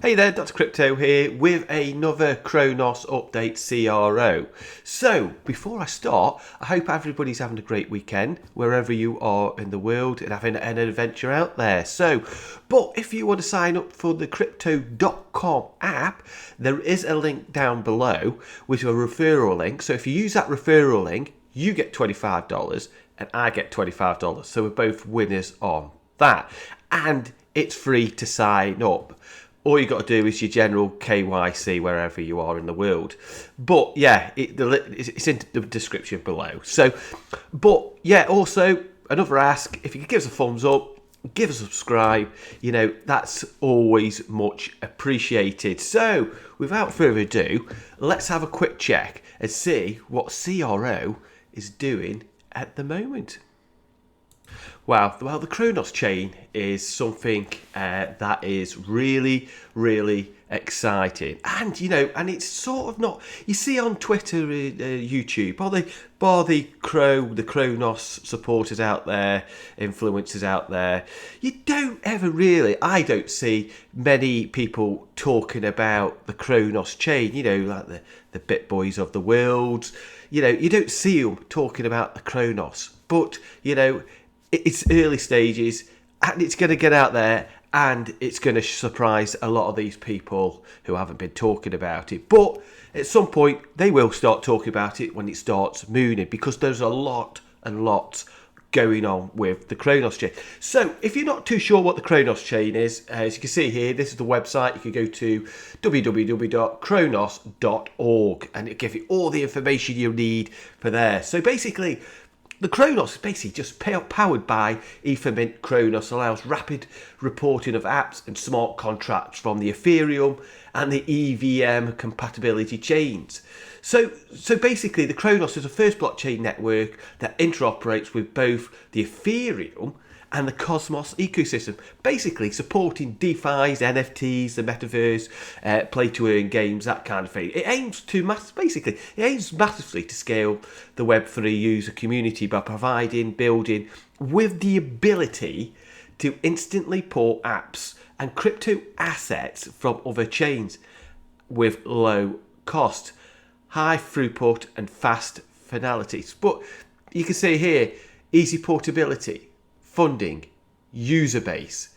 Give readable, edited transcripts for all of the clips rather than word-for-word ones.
Hey there, Dr. Crypto here with another Cronos update CRO. So, before I start, I hope everybody's having a great weekend, wherever you are in the world, and having an adventure out there. But if you want to sign up for the Crypto.com app, there is a link down below with a referral link. So if you use that referral link, you get $25 and I get $25. So we're both winners on that. And it's free to sign up. All you got to do is your general KYC wherever you are in the world. But yeah, it's in the description below. Also another ask, if you could give us a thumbs up, give us a subscribe, that's always much appreciated. So without further ado, let's have a quick check and see what CRO is doing at the moment. Wow, well, the Cronos chain is something that is really, really exciting. And, and it's sort of not, you see on Twitter, YouTube, bar the Cronos supporters out there, influencers out there, you don't ever really, I don't see many people talking about the Cronos chain, like the Bit Boys of the world. You don't see them talking about the Cronos. But, it's early stages and it's going to get out there and it's going to surprise a lot of these people who haven't been talking about it. But at some point, they will start talking about it when it starts mooning, because there's a lot and lots going on with the Cronos chain. So if you're not too sure what the Cronos chain is, as you can see here, this is the website. You can go to www.cronos.org and it'll give you all the information you need for there. So basically, the Cronos is basically just powered by Ethermint. Cronos allows rapid reporting of apps and smart contracts from the Ethereum and the EVM compatibility chains. So basically, the Cronos is the first blockchain network that interoperates with both the Ethereum and the Cosmos ecosystem, basically supporting DeFi's, NFTs, the metaverse, play-to-earn games, that kind of thing. It aims massively to scale the Web3 user community by building with the ability to instantly port apps and crypto assets from other chains with low cost, high throughput and fast finalities. But you can see here, easy portability, funding, user base.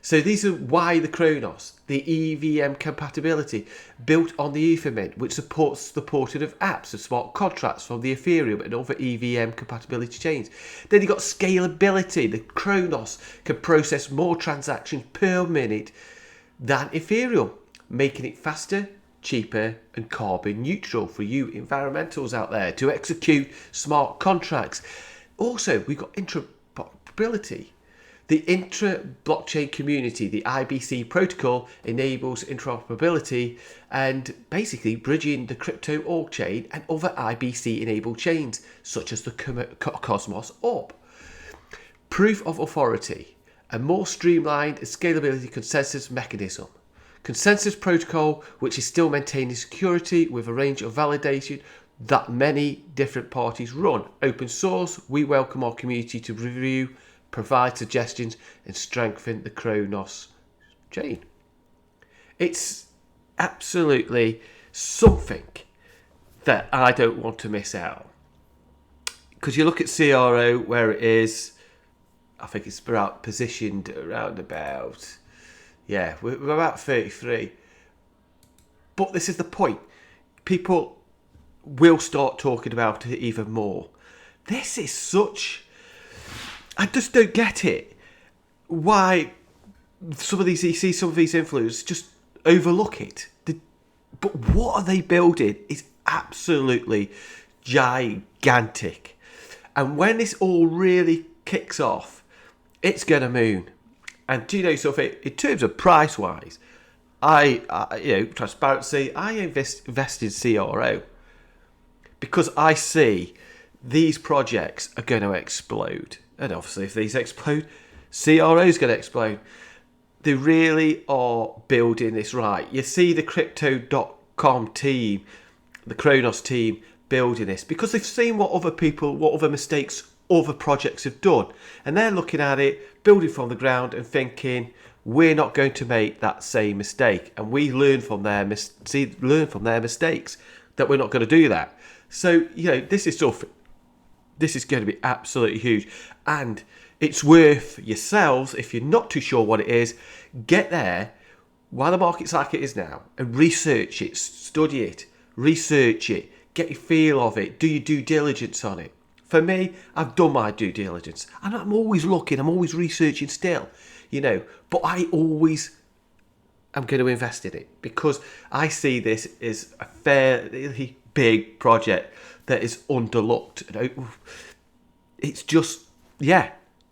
So these are why the Cronos, the EVM compatibility, built on the Ethermint, which supports the porting of apps and smart contracts from the Ethereum and other EVM compatibility chains. Then you've got scalability. The Cronos can process more transactions per minute than Ethereum, making it faster, cheaper and carbon neutral for you environmentals out there to execute smart contracts. Also, we've got interoperability. The intra-blockchain community, the IBC protocol, enables interoperability and basically bridging the crypto org chain and other IBC-enabled chains, such as the Cosmos orb. Proof of authority, a more streamlined scalability consensus mechanism. Consensus protocol, which is still maintaining security with a range of validation that many different parties run. Open source, we welcome our community to review, provide suggestions and strengthen the Cronos chain. It's absolutely something that I don't want to miss out. Because you look at CRO where it is, I think it's positioned around about, we're about 33. But this is the point. People will start talking about it even more. This is such... I just don't get it. Why some of these influencers just overlook it. But what are they building is absolutely gigantic. And when this all really kicks off, it's going to moon. And do you know something? In terms of price-wise, transparency, I invest in CRO because I see these projects are going to explode. And obviously, if these explode, CRO is going to explode. They really are building this right. You see the Crypto.com team, the Cronos team, building this because they've seen what other mistakes other projects have done. And they're looking at it, building from the ground and thinking, we're not going to make that same mistake, and we learn from their mistakes that we're not going to do that. So, this is stuff. This is going to be absolutely huge, and it's worth yourselves, if you're not too sure what it is, get there while the market's like it is now and research it, study it, research it, get your feel of it, do your due diligence on it. For me, I've done my due diligence, and I'm always looking, I'm always researching still, but I always am going to invest in it because I see this as a fairly big project that is underlooked. It's just,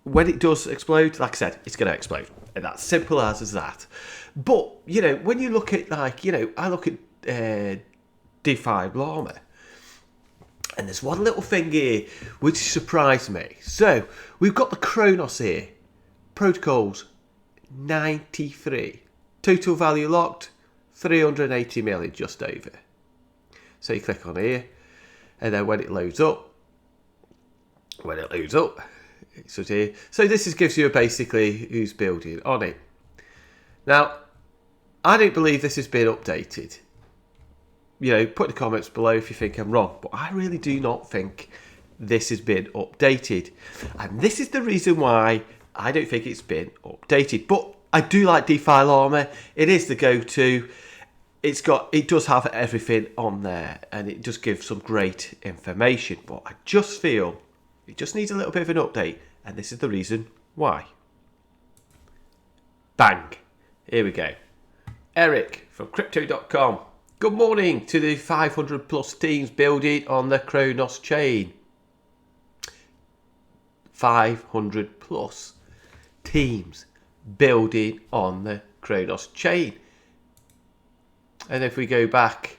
when it does explode, like I said, it's going to explode. And that's simple as that. But, when you look at, I look at DeFi Llama, and there's one little thing here which surprised me. So, we've got the Cronos here. Protocols, 93. Total value locked, 380 million, just over. So you click on here, and then when it loads up, it's here. So this gives you basically who's building on it. Now, I don't believe this has been updated. Put in the comments below if you think I'm wrong, but I really do not think this has been updated. And this is the reason why I don't think it's been updated. But I do like DeFi Llama. It is the go-to. It does have everything on there, and it does give some great information. But I just feel it just needs a little bit of an update, and this is the reason why. Bang. Here we go. Eric from Crypto.com. Good morning to the 500 plus teams building on the Cronos chain. 500 plus teams building on the Cronos chain. And if we go back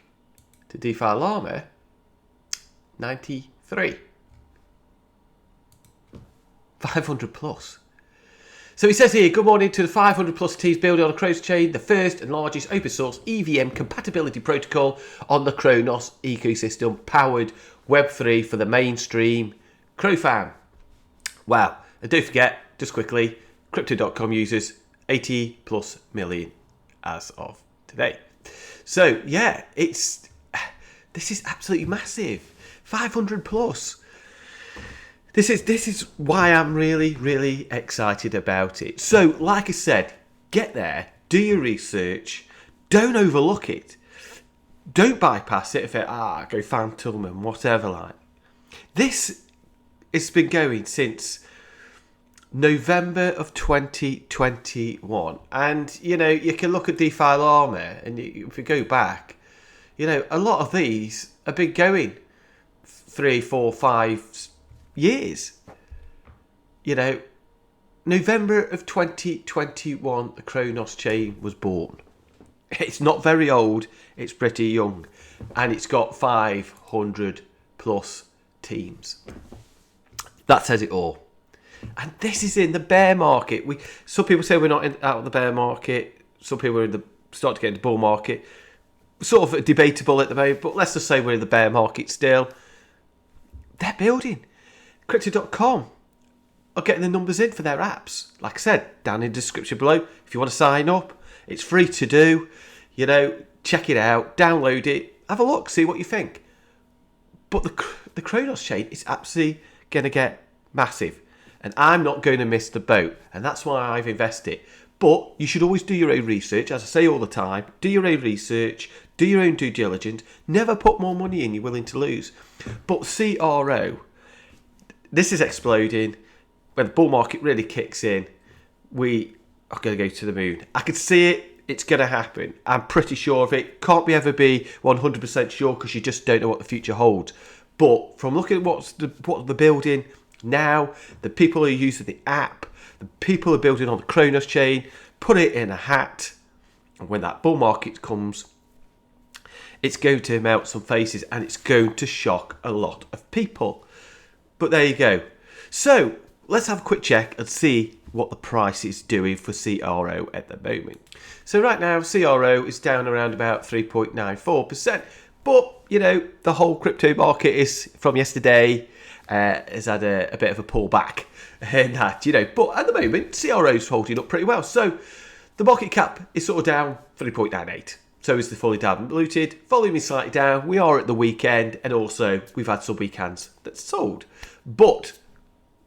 to DeFi Llama, 93. 500 plus. So he says here, good morning to the 500 plus teams building on the Cronos chain, the first and largest open source EVM compatibility protocol on the Cronos ecosystem, powered Web3 for the mainstream CroFam. Wow. And don't forget, just quickly, Crypto.com users 80 plus million as of today. So yeah, this is absolutely massive. 500 plus. This is why I'm really, really excited about it. So, like I said, get there, do your research, don't overlook it, don't bypass it if go Phantom and whatever like. This has been going since November of 2021, and you can look at DeFi Llama, and if you go back, a lot of these have been going 3, 4, 5 years. November of 2021, the Cronos chain was born. It's not very old, it's pretty young, and it's got 500 plus teams. That says it all. And this is in the bear market. Some people say we're not out of the bear market. Some people are start to get into the bull market. Sort of debatable at the moment, but let's just say we're in the bear market still. They're building. Crypto.com are getting the numbers in for their apps. Like I said, down in the description below. If you want to sign up, it's free to do. Check it out, download it, have a look, see what you think. But the Cronos chain is absolutely going to get massive. And I'm not going to miss the boat. And that's why I've invested. But you should always do your own research. As I say all the time, do your own research, do your own due diligence. Never put more money in you're willing to lose. But CRO, this is exploding. When the bull market really kicks in, we are going to go to the moon. I can see it. It's going to happen. I'm pretty sure of it. Can't ever be 100% sure because you just don't know what the future holds. But from looking at what they're building now, the people who are using the app, the people who are building on the Cronos chain, put it in a hat. And when that bull market comes, it's going to melt some faces and it's going to shock a lot of people. But there you go. So let's have a quick check and see what the price is doing for CRO at the moment. So right now, CRO is down around about 3.94%. But, the whole crypto market is, from yesterday, has had a bit of a pullback in that, But at the moment, CRO is holding up pretty well. So The market cap is sort of down 3.98. So is the fully diluted. Volume is slightly down. We are at the weekend, and also we've had some weekends that's sold. But,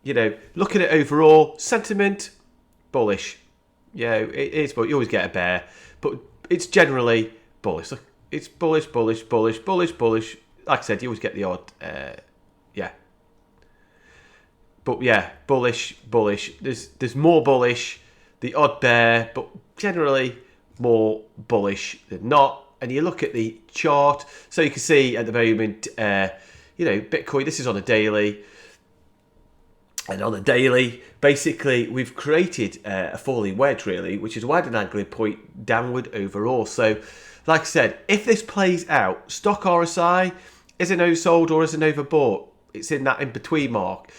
looking at overall sentiment, bullish. It is, but you always get a bear. But it's generally bullish. It's bullish. Like I said, you always get the odd, But yeah, bullish. There's more bullish, the odd bear, but generally more bullish than not. And you look at the chart, so you can see at the moment, Bitcoin, this is on a daily. And on the daily, basically, we've created a falling wedge, really, which is a wider angling point downward overall. So, like I said, if this plays out, stock RSI is an oversold or is an overbought. It's in that in-between mark,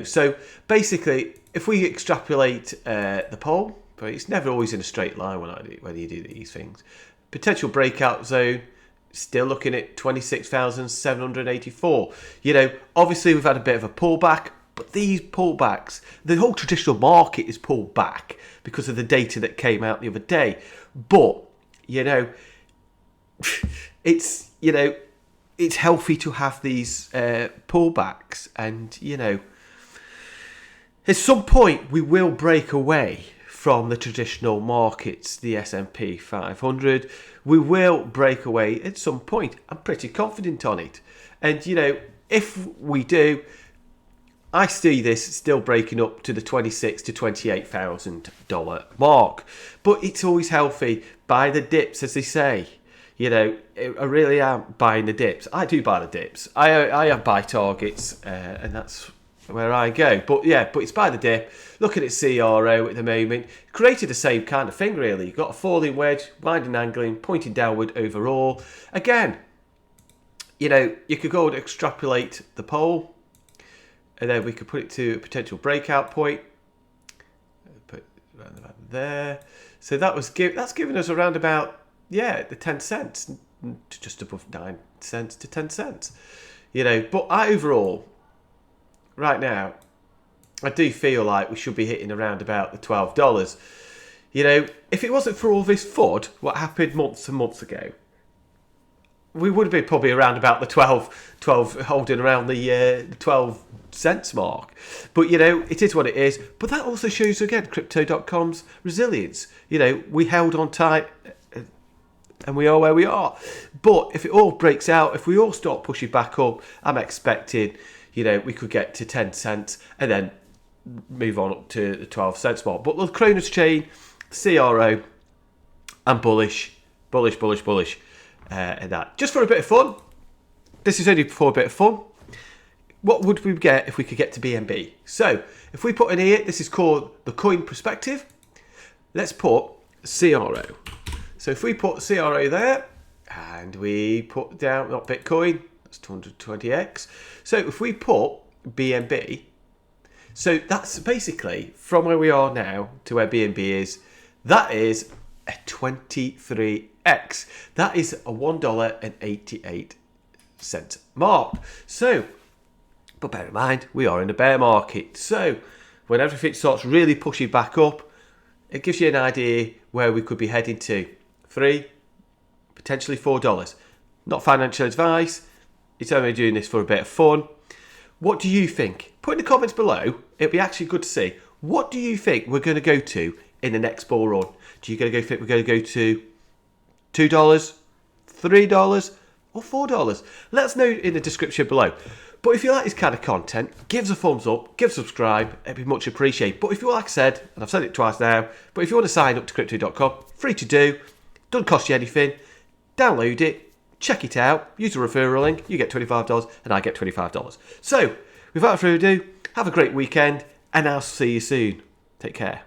So, basically, if we extrapolate the pole, but it's never always in a straight line when you do these things. Potential breakout zone, still looking at 26,784. Obviously, we've had a bit of a pullback. But these pullbacks, the whole traditional market is pulled back because of the data that came out the other day. But, it's healthy to have these pullbacks. And, at some point we will break away from the traditional markets, the S&P 500. We will break away at some point. I'm pretty confident on it. And, if we do, I see this still breaking up to the $26,000 to $28,000 mark. But it's always healthy. Buy the dips, as they say. I really am buying the dips. I do buy the dips. I have buy targets, and that's where I go. But it's buy the dip. Looking at CRO at the moment. Created the same kind of thing, really. You've got a falling wedge, winding angling, pointing downward overall. Again, you could go and extrapolate the pole. And then we could put it to a potential breakout point. Put around about there. So that's giving us around about, the 10 cents. To just above 9 cents to 10 cents. But overall, right now, I do feel like we should be hitting around about the $12. If it wasn't for all this FUD, what happened months and months ago, we would have been probably around about the 12 holding around the 12 cents mark. But, it is what it is. But that also shows, again, Crypto.com's resilience. We held on tight and we are where we are. But if it all breaks out, if we all start pushing back up, I'm expecting, we could get to 10 cents and then move on up to the 12 cents mark. But the Cronos chain, CRO, I'm bullish. And that. Just for a bit of fun. This is only for a bit of fun. What would we get if we could get to BNB? So, if we put in here, this is called the coin perspective. Let's put CRO. So, if we put CRO there, and we put down, not Bitcoin, that's 220x. So, if we put BNB, so that's basically from where we are now to where BNB is, that is a 23x. That is a $1.88 mark. So, but bear in mind, we are in a bear market. So, when everything starts really pushing back up, it gives you an idea where we could be heading to. $3, potentially $4. Not financial advice. It's only doing this for a bit of fun. What do you think? Put in the comments below. It'd be actually good to see. What do you think we're going to go to in the next bull run? Do you think we're going to go to $2, $3 or $4? Let us know in the description below. But if you like this kind of content, give us a thumbs up, give subscribe, it'd be much appreciated. But if you, like I said, and I've said it twice now, but if you want to sign up to Crypto.com, free to do, doesn't cost you anything, download it, check it out, use the referral link, you get $25 and I get $25. So, without further ado, have a great weekend and I'll see you soon. Take care.